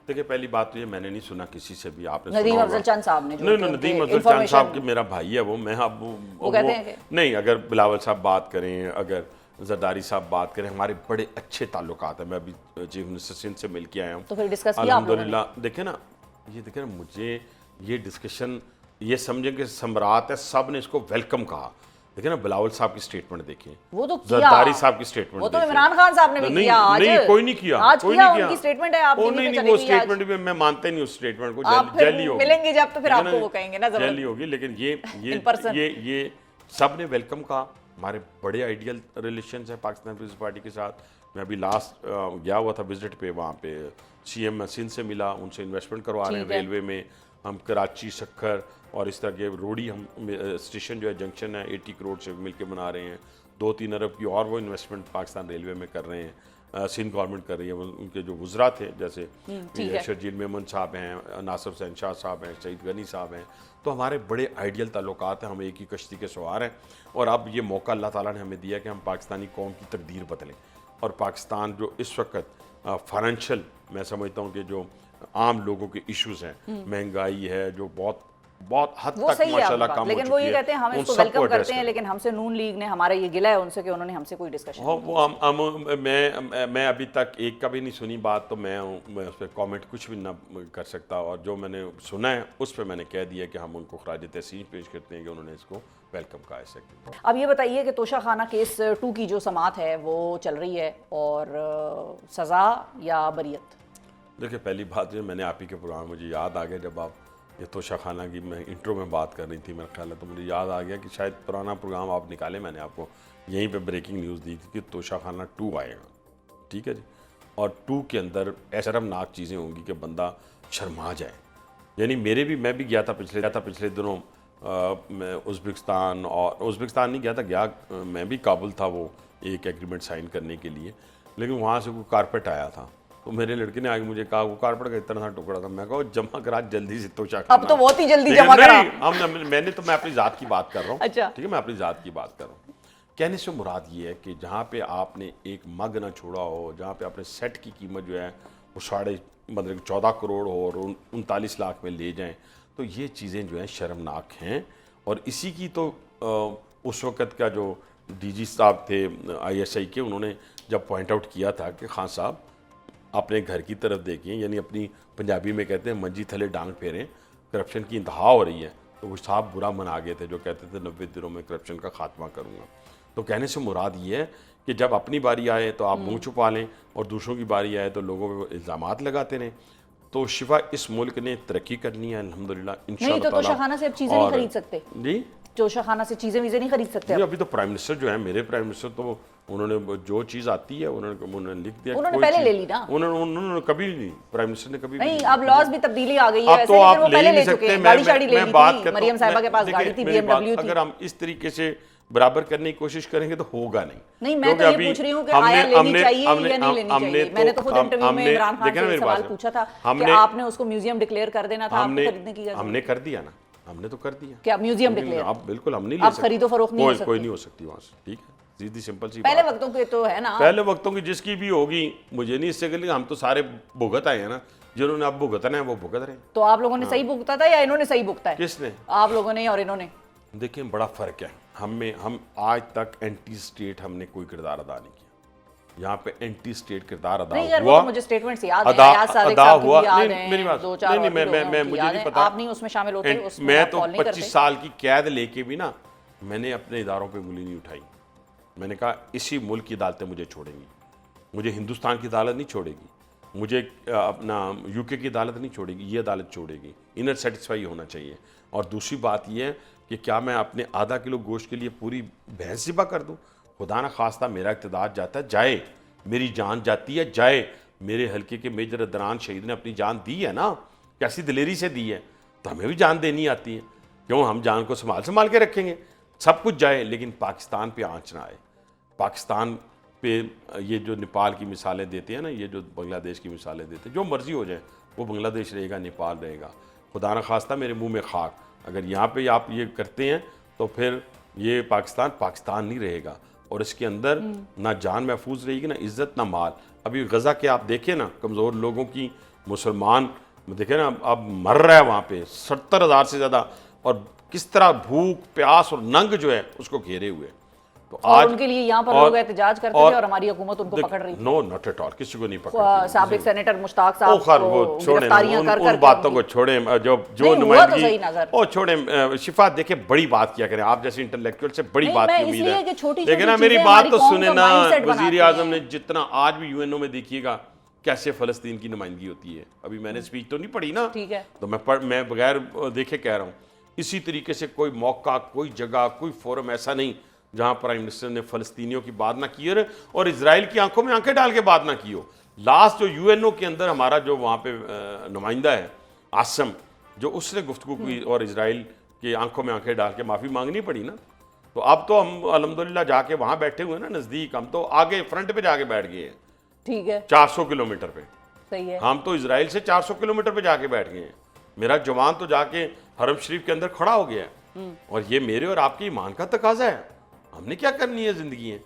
देखिए, पहली बात तो ये मैंने नहीं सुना किसी से भी। आपने नदीम अफजल चंद साहब ने, नहीं, नदीम अफजल चंद साहब की मेरा भाई है वो। मैं अब वो कहते हैं कि नहीं, अगर बिलावल साहब बात करें, अगर जरदारी साहब बात करें, हमारे बड़े अच्छे ताल्लुकात हैं। मैं अभी चीफ मिनिस्टर सिंध से मिल के आया हूँ, तो फिर डिस्कस किया अल्हम्दुलिल्लाह। देखे ना, मुझे ये डिस्कशन, ये समझें कि सम्राट है, सब ने इसको वेलकम कहा। देखिए ना, बिलावल साहब की स्टेटमेंट देखें, वो तो जरदारी साहब की स्टेटमेंट, वो तो इमरान खान साहब ने भी किया। आज नहीं, कोई नहीं किया, आज किया, उनकी स्टेटमेंट है। आप नहीं, वो स्टेटमेंट भी मैं मानता नहीं उस स्टेटमेंट को। जैली होगी, मिलेंगे जब तो फिर आपको वो कहेंगे ना, जैली होगी। लेकिन ये सब ने वेलकम कहा। हमारे बड़े आइडियल रिलेशन है पाकिस्तान पीपल्स पार्टी के साथ। मैं अभी लास्ट गया हुआ था विजिट पे, वहाँ पे CM सिंध से मिला, उनसे इन्वेस्टमेंट करवा रहे हैं रेलवे में। हम कराची, सक्खर और इस तरह के रोडी, हम स्टेशन जो है जंक्शन है 80 करोड़ से मिलकर बना रहे हैं। 2-3 अरब की और वो इन्वेस्टमेंट पाकिस्तान रेलवे में कर रहे हैं, सिंध गवर्नमेंट कर रही है। उनके जो गुजरा थे जैसे शर्जील मेमन साहब हैं, नासिर हुसैन शाह साहब हैं, सईद गनी साहब हैं, तो हमारे बड़े आइडियल ताल्लुकात हैं, हम एक ही कश्ती के सवार हैं। और अब ये मौका अल्लाह ताला ने हमें दिया कि हम पाकिस्तानी कौम की तकदीर बदलें। और पाकिस्तान जो इस वक्त फाइनेंशियल, मैं समझता हूँ कि जो आम लोगों के इश्यूज़ हैं, महंगाई है जो बहुत हद तक माशाल्लाह कम हो लेकिन चुकी वो ये है, कहते हैं हम उन इसको सबको वेलकम address करते हैं, करें। लेकिन हमसे नून लीग ने, हमारा ये गिला है उनसे कि उन्होंने हमसे कोई डिस्कशन हाँ, वो मैं अभी तक एक का भी नहीं सुनी बात, तो मैं उस पर कमेंट कुछ भी ना कर सकता। और जो मैंने सुना है उस पर मैंने कह दिया कि हम उनको खराज तहसीन पेश करते हैं कि उन्होंने इसको वेलकम कहा है। अब ये बताइए कि तोशाखाना केस 2 की जो समाअत है वो चल रही है, और सज़ा या बरियत? देखिए, पहली बात जो मैंने आप ही के प्रोग्राम, मुझे याद आ गया जब आप ये तोशाखाना की मैं इंट्रो में बात कर रही थी, मेरा ख्याल है, तो मुझे याद आ गया कि शायद पुराना प्रोग्राम आप निकाले, मैंने आपको यहीं पे ब्रेकिंग न्यूज़ दी थी कि तोशाखाना 2 आएगा। ठीक है जी। और 2 के अंदर ऐसा शर्मनाक चीज़ें होंगी कि बंदा शर्मा जाए। यानी मैं भी गया था पिछले दिनों मैं उज़्बेकिस्तान, और उज़्बेकिस्तान नहीं गया था, मैं भी काबुल था वो एक एग्रीमेंट साइन करने के लिए, लेकिन वहाँ से कोई कारपेट आया था, तो मेरे लड़के ने आगे मुझे कहा वो कारपेट का इतना सा टुकड़ा था। मैं कहा जमा करा जल्दी से तोशाखाना। अब तो बहुत ही जल्दी जमा करा। मैं अपनी ज़ात की बात कर रहा हूँ। अच्छा। ठीक है, मैं अपनी ज़ात की बात कर रहा हूँ। कहने से मुराद ये है कि जहाँ पे आपने एक मग ना छोड़ा हो, जहाँ पे आपने सेट की कीमत जो है वो 14.5 करोड़ हो और 39 लाख में ले जाएं, तो ये चीज़ें जो हैं शर्मनाक हैं। और इसी की तो उस वक़्त का जो डीजी साहब थे ISI के, उन्होंने जब पॉइंट आउट किया था कि खान साहब अपने घर की तरफ देखिए, यानी अपनी पंजाबी में कहते हैं मंजी थले डांग फेरें, करप्शन की इंतहा हो रही है। तो वो साहब बुरा मना गए थे जो कहते थे 90 दिनों में करप्शन का खात्मा करूँगा। तो कहने से मुराद ये है कि जब अपनी बारी आए तो आप मुंह छुपा लें, और दूसरों की बारी आए तो लोगों पे इल्ज़ामात लगाते रहें। तो शिफा, इस मुल्क ने तरक्की करनी है अल्हम्दुलिल्लाह, इंशाअल्लाह। नहीं तो तोशाखाना से अब चीज़ें नहीं खरीद सकते जी, तोशाखाना से चीज़ें वीज़ें नहीं खरीद सकते। अभी तो प्राइम मिनिस्टर जो है, मेरे प्राइम मिनिस्टर, तो उन्होंने जो चीज़ आती है उन्होंने लिख दिया। उन्होंने पहले ले ली ना। उन्होंने कभी नहीं, प्राइम मिनिस्टर ने कभी नहीं। अब लॉज भी तब्दीली आ गई है, अब तो आप वो पहले ले ले चुके सकते हैं। हैं। गाड़ी शाड़ी ले ली बात थी, करता मरियम हूं, साहिबा के पास देखिए, गाड़ी थी, मेरी BMW थी। अगर हम इस तरीके से बराबर करने की कोशिश करेंगे तो होगा नहीं। नहीं, मैं तो ये पूछ रही हूँ कि आया लेनी चाहिए या नहीं लेनी चाहिए। मैंने तो खुद इंटरव्यू में इमरान खान से सवाल पूछा था कि आपने उसको म्यूजियम डिक्लेयर कर देना था, आपको खरीदने की इजाजत। हमने कर दिया ना, हमने तो कर दिया। क्या म्यूजियम डिक्लेयर? आप बिल्कुल, हम नहीं ले आप सकते, खरीदो फरोख्त नहीं हो सकती, कोई नहीं हो सकती वहाँ से। ठीक है, सीधी सिंपल सी पहले बात। वक्तों के तो है ना, पहले वक्तों की जिसकी भी होगी, मुझे नहीं इससे गली, हम तो सारे भुगत आए हैं ना, जिन्होंने अब भुगतना है वो भुगत रहे हैं। तो आप लोगों ने सही भुगता था या इन्होंने सही भुगता है? किसने? आप लोगों ने और इन्होंने। देखिए, बड़ा फ़र्क है। हम आज तक एंटी स्टेट हमने कोई किरदार अदा नहीं किया। यहाँ पे एंटी स्टेट किरदार अदा नहीं, हुआ। मुझे स्टेटमेंट्स याद अदा हुआ। मेरी बात नहीं, मुझे नहीं पता। आप नहीं उसमें शामिल होते, उसमें मैं आप तो कॉल नहीं 25 करते। साल की कैद लेके भी ना, मैंने अपने इदारों पे उंगली नहीं उठाई। मैंने कहा इसी मुल्क की अदालतें मुझे छोड़ेंगी, मुझे हिंदुस्तान की अदालत नहीं छोड़ेगी, मुझे अपना UK की अदालत नहीं छोड़ेगी, ये अदालत छोड़ेगी। इनर सेटिस्फाई होना चाहिए। और दूसरी बात ये है कि क्या मैं अपने आधा किलो गोश्त के लिए पूरी भैंस ज़िबा कर दूँ? खुदा ना खास्ता मेरा इक़्तिदार जाता है, जाए, मेरी जान जाती है, जाए। मेरे हल्के के मेजर अदनान शहीद ने अपनी जान दी है ना, कैसी दिलेरी से दी है, तो हमें भी जान देनी आती है। क्यों हम जान को संभाल के रखेंगे? सब कुछ जाए, लेकिन पाकिस्तान पे आँच ना आए। पाकिस्तान पे ये जो नेपाल की मिसालें देते हैं ना, ये जो बांग्लादेश की मिसालें देते हैं, जो मर्जी हो जाए, वो बांग्लादेश रहेगा, नेपाल रहेगा। खुदा न खास्ता मेरे मुंह में खाक, अगर यहाँ पे आप ये करते हैं तो फिर ये पाकिस्तान नहीं रहेगा, और इसके अंदर ना जान महफूज रहेगी, ना इज्जत, ना माल। अभी गज़ा के आप देखें ना, कमज़ोर लोगों की, मुसलमान देखें ना, अब मर रहा है वहाँ पे 70,000 से ज़्यादा, और किस तरह भूख, प्यास और नंग जो है उसको घेरे हुए। तो और आज उनके लिए यहाँ पर लोग एहतजाज करते थे और हमारी हुकूमत उनको पकड़ रही थी। नो, नॉट एट ऑल, किसी को नहीं पकड़। साबिक सेनेटर मुश्ताक साहब वो छोड़े ना, उन बातों को छोड़े, जो नुमाइंदगी ओ छोड़े। शिफा देखे, बड़ी बात किया करें, आप जैसे इंटेलेक्चुअल से बड़ी बात की उम्मीद है। लेकिन ना मेरी बात तो सुने ना, वजीर आजम ने जितना आज भी UNO में देखिएगा कैसे फ़लस्तीन की नुमाइंदगी होती है। अभी मैंने स्पीच तो नहीं पढ़ी ना, ठीक है, तो मैं बगैर देखे कह रहा हूँ। इसी तरीके से कोई मौका, कोई जगह, कोई फोरम ऐसा नहीं जहाँ प्राइम मिनिस्टर ने फ़लस्तीनियों की बात ना की और इजराइल की आंखों में आंखें डाल के बात ना की हो। लास्ट जो UNO के अंदर हमारा जो वहाँ पे नुमाइंदा है आसम, जो उसने गुफ्तगू की और इजराइल की आंखों में आंखें डाल के माफ़ी मांगनी पड़ी ना, तो अब तो हम अल्हम्दुलिल्लाह जाके वहाँ बैठे हुए हैं ना नज़दीक, हम तो आगे फ्रंट पे जाके बैठ गए हैं ठीक है, 400 किलोमीटर पे। सही है। हम तो इजराइल से 400 किलोमीटर पे जाके बैठ गए हैं। मेरा जवान तो जाके हरम शरीफ के अंदर खड़ा हो गया है। और ये मेरे और आपकी ईमान का तकाजा है। हमने क्या करनी है जिंदगी में,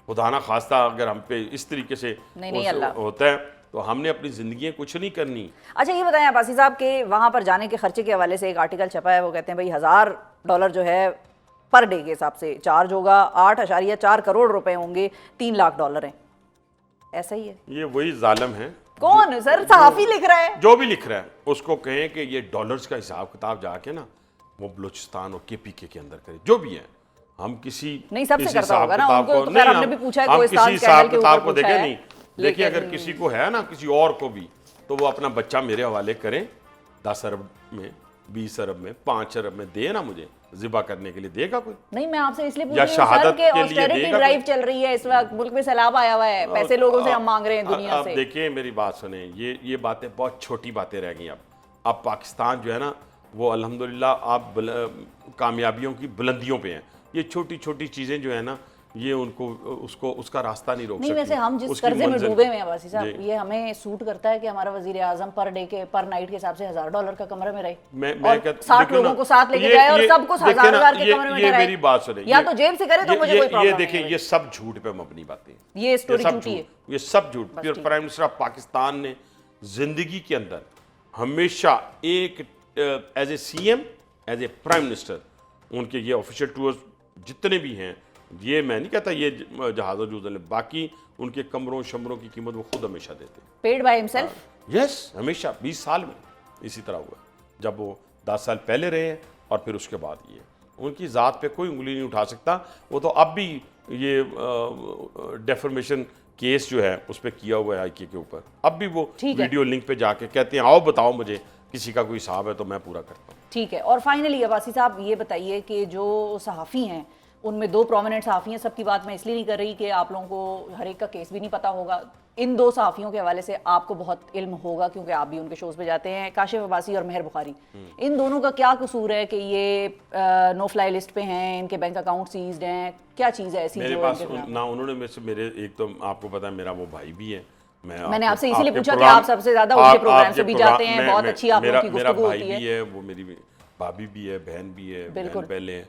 खुदा ना खास्ता अगर हम पे इस तरीके से नहीं अल्लाह होता है तो हमने अपनी जिंदगी कुछ नहीं करनी। अच्छा ये बताएं अब्बासी साहब के वहाँ पर जाने के खर्चे के हवाले से एक आर्टिकल छपा है, वो कहते हैं भाई $1000 जो है पर डे के हिसाब से चार्ज होगा, 8.4 करोड़ रुपए होंगे, $3 लाख हैं। ऐसा ही है? ये वही जालिम है। कौन सर? सहाफी लिख रहा है। जो भी लिख रहा है उसको कहें कि ये डॉलर्स का हिसाब किताब जाके ना वो बलूचिस्तान और KPK के अंदर करे, जो भी है। हम किसी नहीं सबसे किसी करता होगा ना, हिसाब उनको तो नहीं, खैर हमने भी पूछा है, हम कोई किसी हिसाब हिसाब के किताब ऊपर को पूछा देखें है, नहीं। देखिए लेकिन अगर किसी को है ना किसी और को भी, तो वो अपना बच्चा मेरे हवाले करें, 10 अरब में, 20 अरब में, 5 अरब में दे ना मुझे ज़िबा करने के लिए, देगा कोई? नहीं मैं आपसे इसलिए पूछ या रही हूँ सर शहादत कि के लिए ऑस्टेरिटी देगा ड्राइव कोई? चल रही है इस वक्त, मुल्क में सैलाब आया हुआ है, पैसे लोगों से हम मांग रहे हैं दुनिया अब से। देखिए मेरी बात सुने, ये बातें बहुत छोटी बातें रह गई। अब पाकिस्तान जो है ना वो अल्हम्दुलिल्लाह आप कामयाबियों की बुलंदियों पे हैं। ये छोटी छोटी चीज़ें जो है ना ये उनको उसका रास्ता नहीं रोक सकती। नहीं वैसे हम जिस उसकी कर्जे में मंजिल- डूबे हुए हैं अब्बासी साहब, जी। ये हमें सूट करता है कि हमारा वजीर आजम पर डे के पर नाइट के हिसाब से $1000 का कमरे में रहे मैं और कहता- 60 देखो ना, लोगों को साथ लेके ये- जाए और ये- सब कुछ देखिए ना, 1000 के ये- कमरे में ये ठहराए। मेरी बात सुने, या ये- तो जेब से करे तो मुझे कोई ये प्रॉब्लम देखिए नहीं है। ये सब झूठ पे मबनी बातें, ये स्टोरी सब झूठी है। ये सब झूठ। Pure prime minister of Pakistan ने जिंदगी के अंदर हमेशा एक as a CM, as a prime minister, उनके ये ऑफिशियल टूर्स जितने भी हैं, ये मैं नहीं कहता ये जहाज़ों जूझ, बाकी उनके कमरों शमरों की कीमत वो खुद हमेशा देते हैं। Paid by himself. यस, हमेशा 20 साल में इसी तरह हुआ, जब वो 10 साल पहले रहे हैं और फिर उसके बाद ये। उनकी ज़ात पे कोई उंगली नहीं उठा सकता। वो तो अब भी ये डेफर्मेशन केस जो है उस पर किया हुआ है IK के ऊपर, अब भी वो वीडियो लिंक पे जाके कहते हैं आओ बताओ मुझे किसी का कोई हिसाब है तो मैं पूरा करता हूँ। ठीक है, और फाइनली अब्बासी साहब ये बताइए कि जो सहाफ़ी हैं उनमें 2 प्रोमिनेंट सहाफ़ी हैं, सबकी बात मैं इसलिए नहीं कर रही कि आप लोगों को हर एक का केस भी नहीं पता होगा। इन 2 सहाफ़ियों के हवाले से आपको बहुत इल्म होगा क्योंकि आप भी उनके शोज़ पे जाते हैं, काशिफ अब्बासी और मेहर बुखारी। इन दोनों का क्या कसूर है कि ये नो फ्लाई लिस्ट पे हैं, इनके बैंक अकाउंट सीज्ड हैं, क्या चीज़ है ऐसी मेरे जो पास इनके खिलाफ? ना उन्होंने मेरे से, मेरे एक तो आपको पता है मेरा वो भाई भी है। मैंने आपसे इसीलिए पूछा कि आप सबसे ज्यादा उनके प्रोग्राम से भी जाते हैं, बहुत अच्छी आप लोगों की गुफ्तगू होती है। भाई भी है वो, मेरी भाभी भी है, बहन भी है, बहन पहले है,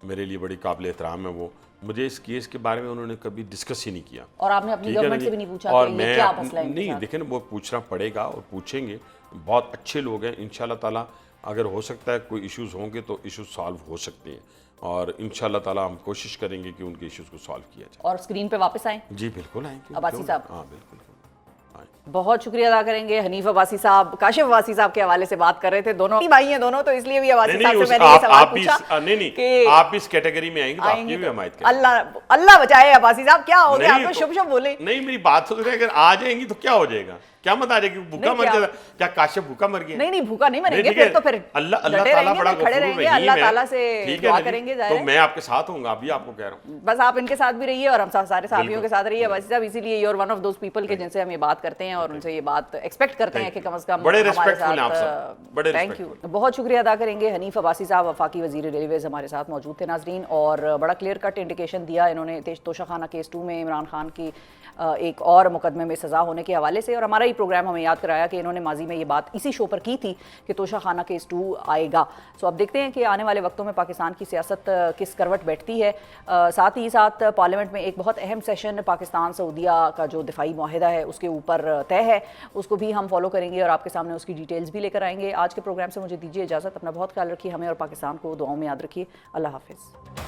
मेरे लिए बड़ी काबिल एहतराम है वो। मुझे इस केस के बारे में उन्होंने कभी डिस्कस ही नहीं किया और आपने अपनी गवर्नमेंट से भी नहीं पूछा और कि मैं ये क्या मसला है? नहीं, देखें ना वो पूछना पड़ेगा और पूछेंगे। बहुत अच्छे लोग हैं, इंशाल्लाह ताला अगर हो सकता है कोई इश्यूज होंगे तो इश्यूज सॉल्व हो सकते हैं और इंशाल्लाह ताला हम कोशिश करेंगे कि उनके इश्यूज को सॉल्व किया जाए। और स्क्रीन पे वापस आए। जी बिल्कुल आएंगे अब्बासी साहब। हाँ बिल्कुल। बहुत शुक्रिया अदा करेंगे। हनीफ अब्बासी साहब काशिफ अब्बासी साहब के हवाले से बात कर रहे थे, दोनों भाई हैं दोनों, तो इसलिए भी अब्बासी साहब से मैंने ये सवाल पूछा नहीं आप इस कैटेगरी में आएंगे तो आपकी भी हमायत करेंगे। अल्लाह बचाए अब्बासी साहब, क्या हो गया? आप तो शुभ शुभ बोले। नहीं मेरी बात सुन रहे, अगर आ जाएंगी तो क्या हो जाएगा? क्या मत आ जाएगी? भूखा मर जाएगा क्या? काशिफ भूखा मर गया? नहीं भूखा नहीं मरेंगे, फिर तो फिर अल्लाह ताला बड़ा खड़े रहेंगे, अल्लाह ताला से दुआ करेंगे। तो मैं आपके साथ हूँगा, अभी आपको कह रहा हूँ, बस आप इनके साथ भी रहिए और हम सारे साथियों के साथ रहिए अब्बासी साहब। इसीलिए you are one of those people के जिनसे हम ये बात करते हैं और उनसे ये बात एक्सपेक्ट करते हैं कि कम से कम बड़े हमारे रिस्पेक्टफुल हैं आप साथ। सब, बड़े थैंक यू, बहुत शुक्रिया अदा करेंगे। हनीफ अब्बासी साहब वफाकी वजीर रेलवेज हमारे साथ मौजूद थे नाजरीन, और बड़ा क्लियर कट इंडिकेशन दिया इन्होंने तोशाखाना केस 2 में इमरान खान की एक और मुकदमे में सज़ा होने के हवाले से। और हमारा ही प्रोग्राम हमें याद कराया कि इन्होंने माजी में ये बात इसी शो पर की थी कि तोशाखाना केस 2 आएगा। सो अब देखते हैं कि आने वाले वक्तों में पाकिस्तान की सियासत किस करवट बैठती है। साथ ही साथ पार्लियामेंट में एक बहुत अहम सेशन पाकिस्तान सऊदीया का जो दिफाई माहिदा है उसके ऊपर तय है, उसको भी हम फॉलो करेंगे और आपके सामने उसकी डिटेल्स भी लेकर आएंगे। आज के प्रोग्राम से मुझे दीजिए इजाज़त, अपना बहुत ख्याल रखिए, हमें और पाकिस्तान को दुआओं में याद रखिए। अल्लाह हाफिज़।